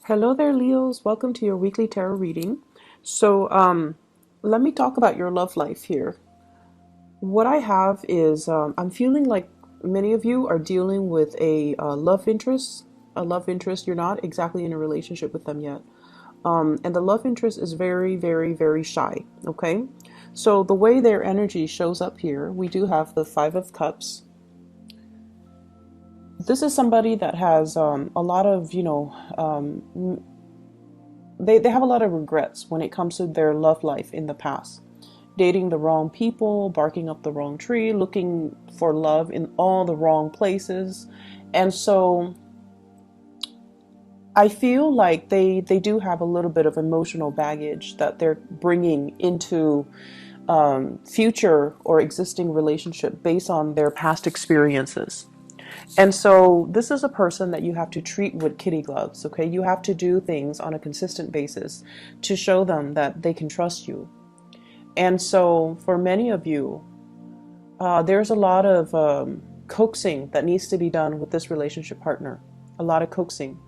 Hello there, Leos. Welcome to your weekly tarot reading. So, let me talk about your love life here. What I have is I'm feeling like many of you are dealing with a love interest. A love interest, you're not exactly in a relationship with them yet. And the love interest is very, very, very shy. Okay. So, the way their energy shows up here, we do have the Five of Cups. This is somebody that has a lot of, they have a lot of regrets when it comes to their love life in the past. Dating the wrong people, barking up the wrong tree, looking for love in all the wrong places. And so I feel like they do have a little bit of emotional baggage that they're bringing into future or existing relationship based on their past experiences. And so this is a person that you have to treat with kitty gloves, okay? You have to do things on a consistent basis to show them that they can trust you. And so for many of you, there's a lot of coaxing that needs to be done with this relationship partner. A lot of coaxing.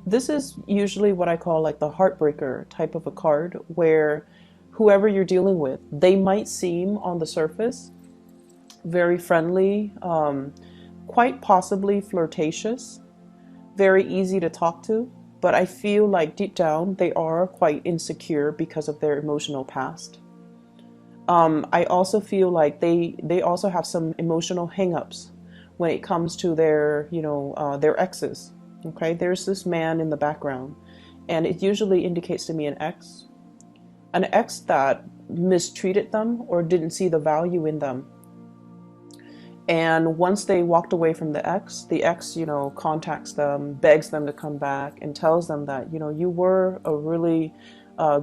This is usually what I call like the heartbreaker type of a card, where whoever you're dealing with, they might seem on the surface very friendly, quite possibly flirtatious, very easy to talk to, but I feel like deep down they are quite insecure because of their emotional past. I also feel like they also have some emotional hangups when it comes to their exes. Okay, there's this man in the background, and it usually indicates to me an ex that mistreated them or didn't see the value in them. And once they walked away from the ex, contacts them, begs them to come back, and tells them that, you were a really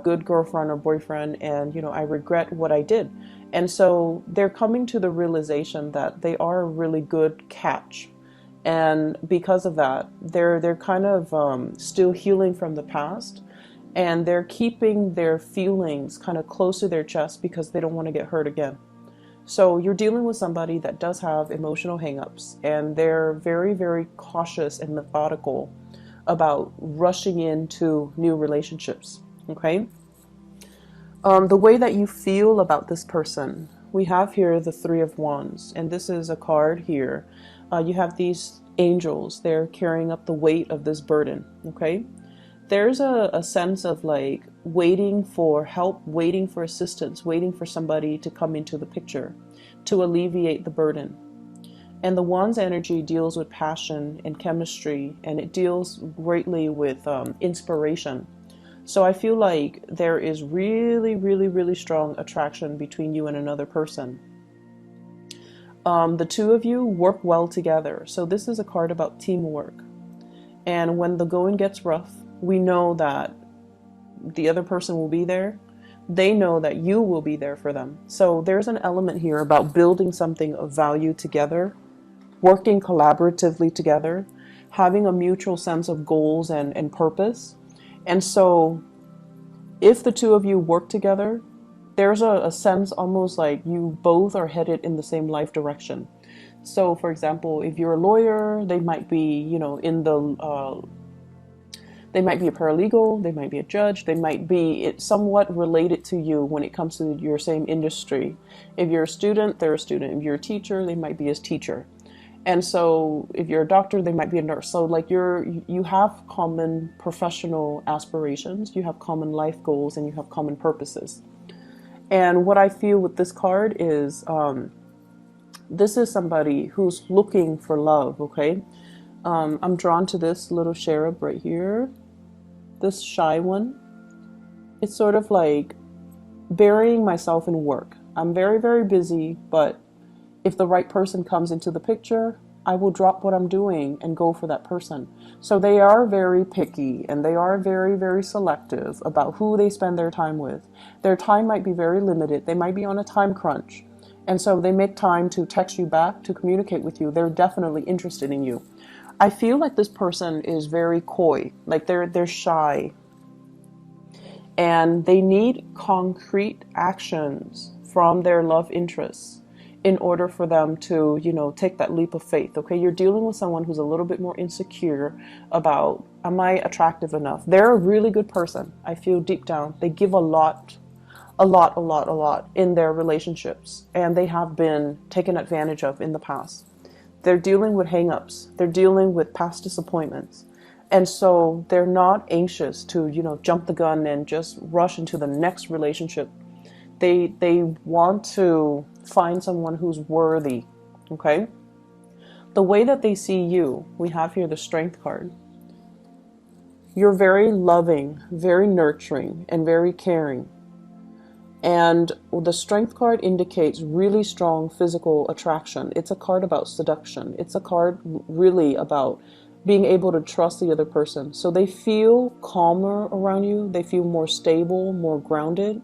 good girlfriend or boyfriend, and, I regret what I did. And so they're coming to the realization that they are a really good catch. And because of that, they're kind of still healing from the past, and they're keeping their feelings kind of close to their chest because they don't want to get hurt again. So you're dealing with somebody that does have emotional hangups, and they're very, very cautious and methodical about rushing into new relationships. Okay. The way that you feel about this person, we have here the Three of Wands, and this is a card here. You have these angels, they're carrying up the weight of this burden. Okay. There's a sense of like waiting for help, waiting for assistance, waiting for somebody to come into the picture to alleviate the burden. And the Wands energy deals with passion and chemistry, and it deals greatly with inspiration. So I feel like there is really, really, really strong attraction between you and another person. The two of you work well together. So this is a card about teamwork. And when the going gets rough, we know that the other person will be there. They know that you will be there for them. So there's an element here about building something of value together, working collaboratively together, having a mutual sense of goals and purpose. And so if the two of you work together, there's a sense almost like you both are headed in the same life direction. So for example, if you're a lawyer, they might be, they might be a paralegal, they might be a judge, they might be somewhat related to you when it comes to your same industry. If you're a student, they're a student. If you're a teacher, they might be a teacher. And so if you're a doctor, they might be a nurse. So like you have common professional aspirations, you have common life goals, and you have common purposes. And what I feel with this card is this is somebody who's looking for love, okay? I'm drawn to this little cherub right here, this shy one. It's sort of like burying myself in work. I'm very, very busy, but if the right person comes into the picture, I will drop what I'm doing and go for that person. So they are very picky, and they are very, very selective about who they spend their time with. Their time might be very limited. They might be on a time crunch. And so they make time to text you back, to communicate with you. They're definitely interested in you. I feel like this person is very coy, like they're shy, and they need concrete actions from their love interests in order for them to, take that leap of faith. Okay, you're dealing with someone who's a little bit more insecure about, am I attractive enough? They're a really good person. I feel deep down they give a lot, a lot in their relationships, and they have been taken advantage of in the past. They're dealing with hangups. They're dealing with past disappointments. And so they're not anxious to, jump the gun and just rush into the next relationship. They want to find someone who's worthy. Okay? The way that they see you, we have here the Strength card. You're very loving, very nurturing, and very caring. And the Strength card indicates really strong physical attraction. It's a card about seduction. It's a card really about being able to trust the other person. So they feel calmer around you. They feel more stable, more grounded.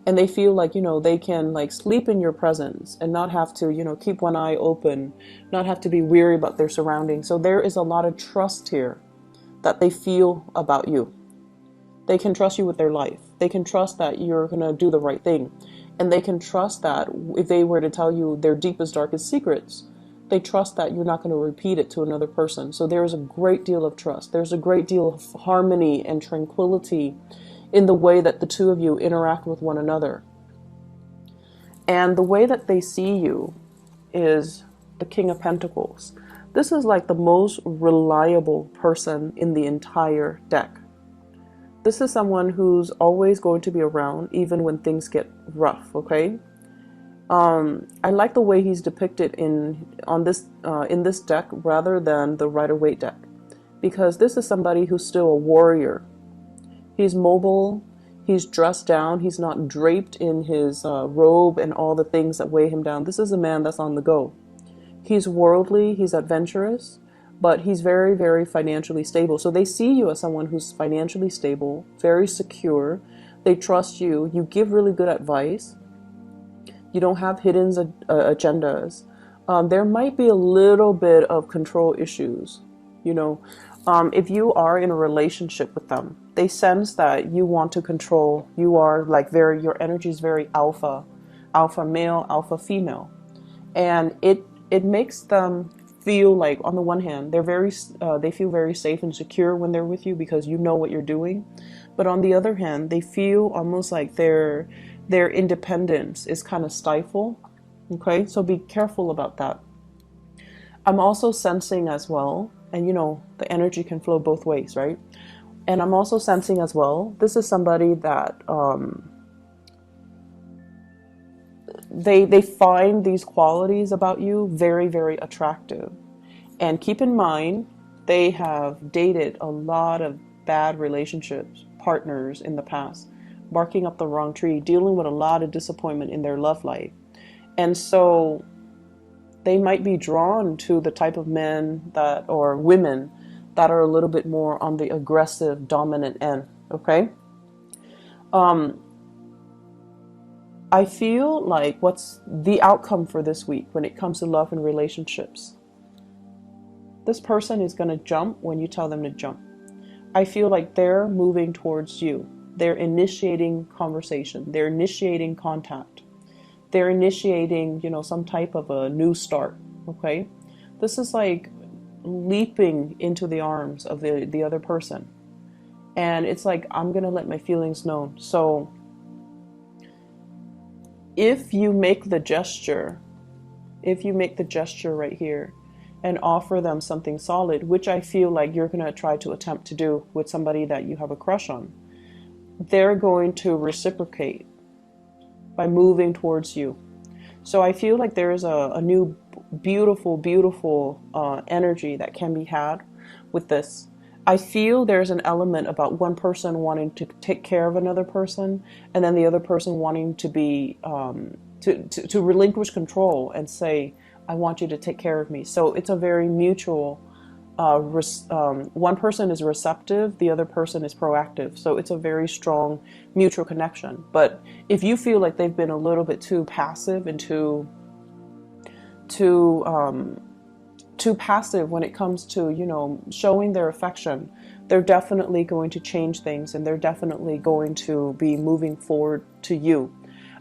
And they feel like, they can like sleep in your presence and not have to, keep one eye open, not have to be weary about their surroundings. So there is a lot of trust here that they feel about you. They can trust you with their life. They can trust that you're going to do the right thing. And they can trust that if they were to tell you their deepest, darkest secrets, they trust that you're not going to repeat it to another person. So there is a great deal of trust. There's a great deal of harmony and tranquility in the way that the two of you interact with one another. And the way that they see you is the King of Pentacles. This is like the most reliable person in the entire deck. This is someone who's always going to be around even when things get rough, okay? I like the way he's depicted in this deck rather than the Rider-Waite deck, because this is somebody who's still a warrior. He's mobile, he's dressed down, he's not draped in his robe and all the things that weigh him down. This is a man that's on the go. He's worldly, he's adventurous, but he's very, very financially stable. So they see you as someone who's financially stable, very secure. They trust you. You give really good advice. You don't have hidden agendas. There might be a little bit of control issues, if you are in a relationship with them. They sense that you want to control. You are like your energy is very alpha male, alpha female. And it makes them feel like, on the one hand, they feel very safe and secure when they're with you because you know what you're doing. But on the other hand, they feel almost like their independence is kind of stifled. Okay, so be careful about that. I'm also sensing as well, and the energy can flow both ways, right? And I'm also sensing as well, this is somebody that they find these qualities about you very, very attractive. And keep in mind, they have dated a lot of bad relationships, partners in the past, barking up the wrong tree, dealing with a lot of disappointment in their love life. And so they might be drawn to the type of men or women that are a little bit more on the aggressive, dominant end, okay? I feel like what's the outcome for this week when it comes to love and relationships? This person is going to jump when you tell them to jump. I feel like they're moving towards you. They're initiating conversation. They're initiating contact. They're initiating, some type of a new start, okay? This is like leaping into the arms of the other person. And it's like, I'm going to let my feelings known. So if you make the gesture right here and offer them something solid, which I feel like you're going to try to attempt to do with somebody that you have a crush on, they're going to reciprocate by moving towards you. So I feel like there is a new beautiful, beautiful energy that can be had with this. I feel there's an element about one person wanting to take care of another person, and then the other person wanting to be to relinquish control and say, I want you to take care of me. So it's a very mutual, one person is receptive, the other person is proactive. So it's a very strong mutual connection. But if you feel like they've been a little bit too passive and too passive when it comes to, showing their affection, they're definitely going to change things, and they're definitely going to be moving forward to you.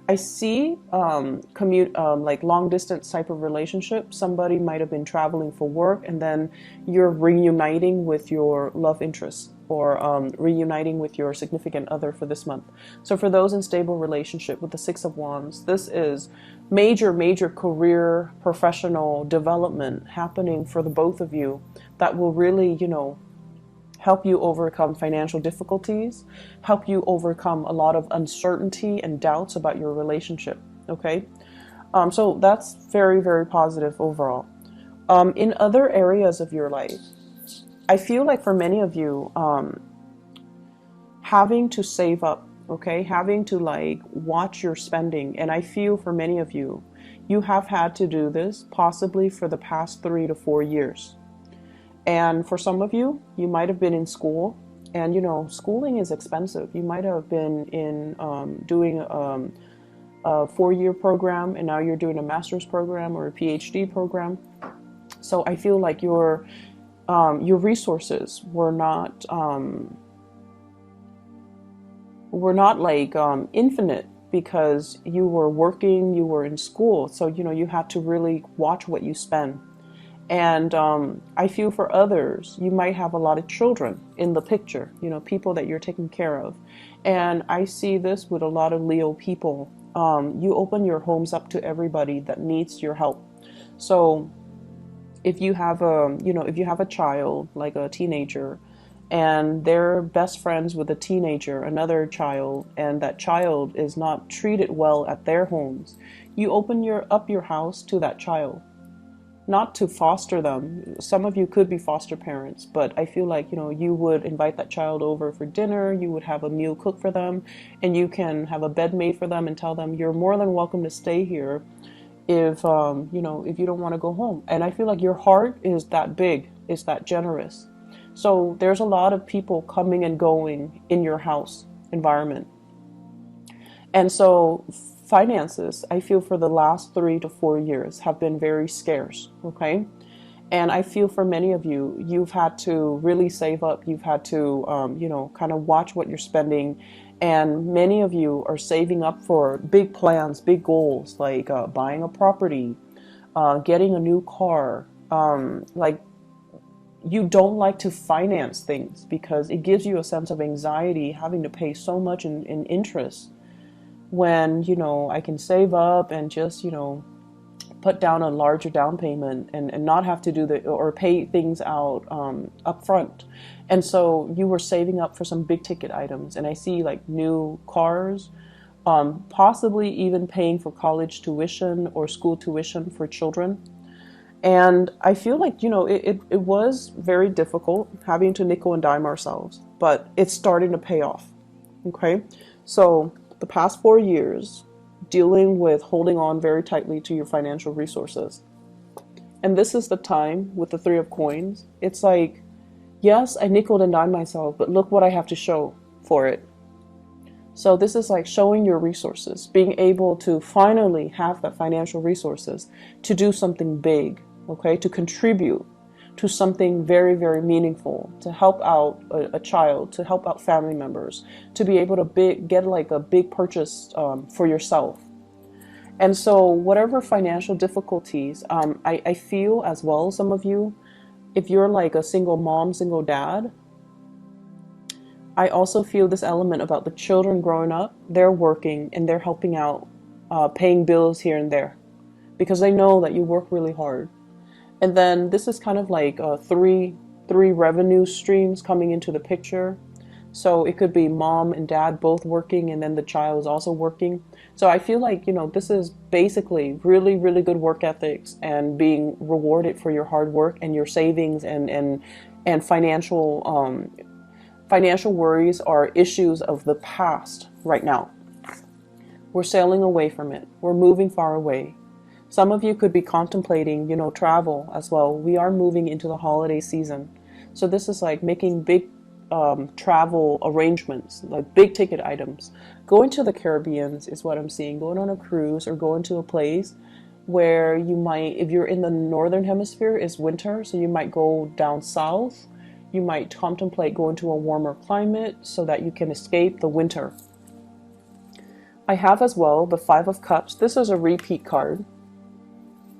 I see like long distance type of relationship. Somebody might have been traveling for work, and then you're reuniting with your love interest, or reuniting with your significant other for this month. So for those in stable relationship with the Six of Wands, this is major career professional development happening for the both of you that will really, help you overcome financial difficulties, help you overcome a lot of uncertainty and doubts about your relationship. Okay, so that's very positive overall. In other areas of your life, I feel like for many of you, having to save up, okay, having to like watch your spending, and I feel for many of you, you have had to do this possibly for the past 3 to 4 years. And for some of you, you might have been in school, and schooling is expensive. You might have been in doing a 4-year program, and now you're doing a master's program or a PhD program. So I feel like your resources were not like infinite, because you were working, you were in school. So you had to really watch what you spend. And I feel for others, you might have a lot of children in the picture, people that you're taking care of. And I see this with a lot of Leo people. You open your homes up to everybody that needs your help. So if you have a child, like a teenager, and they're best friends with a teenager, another child, and that child is not treated well at their homes, you open up your house to that child. Not to foster them. Some of you could be foster parents, but I feel like, you would invite that child over for dinner, you would have a meal cooked for them, and you can have a bed made for them and tell them you're more than welcome to stay here if if you don't want to go home. And I feel like your heart is that big, is that generous. So there's a lot of people coming and going in your house environment. And so finances, I feel for the last 3 to 4 years have been very scarce, okay? And I feel for many of you, you've had to really save up. You've had to, kind of watch what you're spending. And many of you are saving up for big plans, big goals, like buying a property, getting a new car. Like, you don't like to finance things because it gives you a sense of anxiety having to pay so much in interest, when I can save up and just put down a larger down payment and not have to do or pay things out up front. And so you were saving up for some big ticket items, and I see like new cars, possibly even paying for college tuition or school tuition for children. And I feel like it was very difficult having to nickel and dime ourselves, but it's starting to pay off. Okay, so the past 4 years, dealing with holding on very tightly to your financial resources. And this is the time with the Three of Coins. It's like, yes, I nickel and dime myself, but look what I have to show for it. So this is like showing your resources, being able to finally have the financial resources to do something big, okay, to contribute to something very meaningful, to help out a child, to help out family members, to be able to get like a big purchase for yourself. And so whatever financial difficulties, I feel as well, some of you, if you're like a single mom, single dad, I also feel this element about the children growing up. They're working and they're helping out, paying bills here and there, because they know that you work really hard. And then this is kind of like three revenue streams coming into the picture. So it could be mom and dad both working, and then the child is also working. So I feel like, this is basically really good work ethics and being rewarded for your hard work and your savings, and financial worries are issues of the past right now. We're sailing away from it. We're moving far away. Some of you could be contemplating, travel as well. We are moving into the holiday season. So this is like making big travel arrangements, like big ticket items. Going to the Caribbean is what I'm seeing. Going on a cruise or going to a place where you might, if you're in the northern hemisphere, it's winter. So you might go down south. You might contemplate going to a warmer climate so that you can escape the winter. I have as well the Five of Cups. This is a repeat card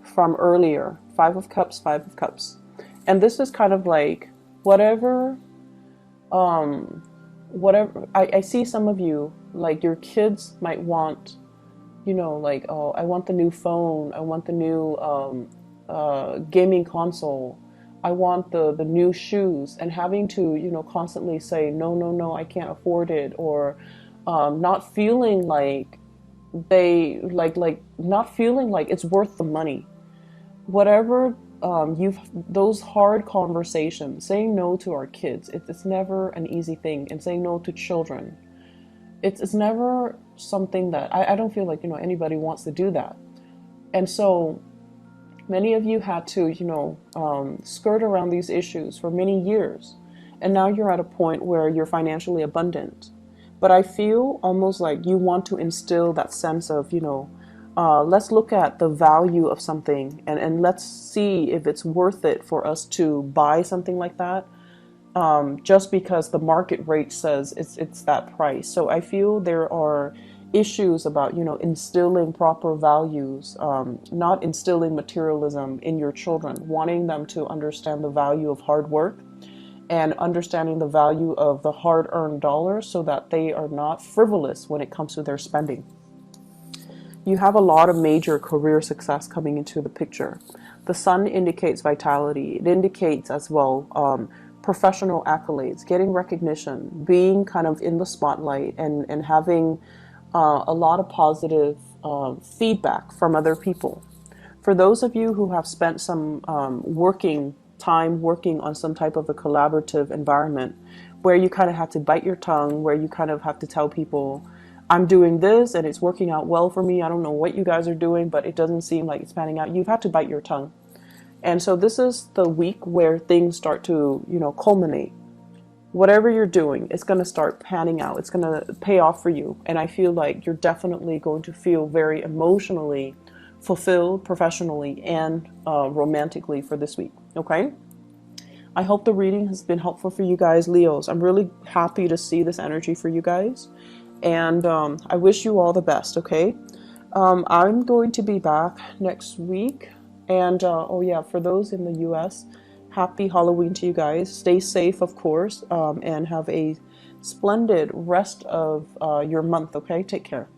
from earlier. Five of Cups, Five of Cups. And this is kind of like whatever, um, whatever. I see some of you, like your kids might want, like, oh, I want the new phone. I want the new gaming console. I want the new shoes. And having to, constantly say, no, no, no, I can't afford it. Or not feeling like not feeling like it's worth the money. Whatever, you've those hard conversations, saying no to our kids, it's never an easy thing. And saying no to children, it's never something that I don't feel like anybody wants to do that. And so many of you had to skirt around these issues for many years, and now you're at a point where you're financially abundant. But I feel almost like you want to instill that sense of, let's look at the value of something, and let's see if it's worth it for us to buy something like that, just because the market rate says it's that price. So I feel there are issues about instilling proper values, not instilling materialism in your children, wanting them to understand the value of hard work and understanding the value of the hard-earned dollars, so that they are not frivolous when it comes to their spending. You have a lot of major career success coming into the picture. The sun indicates vitality. It indicates as well professional accolades, getting recognition, being kind of in the spotlight, and having a lot of positive feedback from other people. For those of you who have spent some working on some type of a collaborative environment where you kind of have to bite your tongue, where you kind of have to tell people, I'm doing this and it's working out well for me. I don't know what you guys are doing, but it doesn't seem like it's panning out. You've had to bite your tongue. And so this is the week where things start to, culminate. Whatever you're doing, it's going to start panning out. It's going to pay off for you. And I feel like you're definitely going to feel very emotionally fulfilled, professionally and romantically for this week. Okay? I hope the reading has been helpful for you guys, Leos. I'm really happy to see this energy for you guys. And I wish you all the best, okay? I'm going to be back next week. And, oh yeah, for those in the US, happy Halloween to you guys. Stay safe, of course, and have a splendid rest of your month, okay? Take care.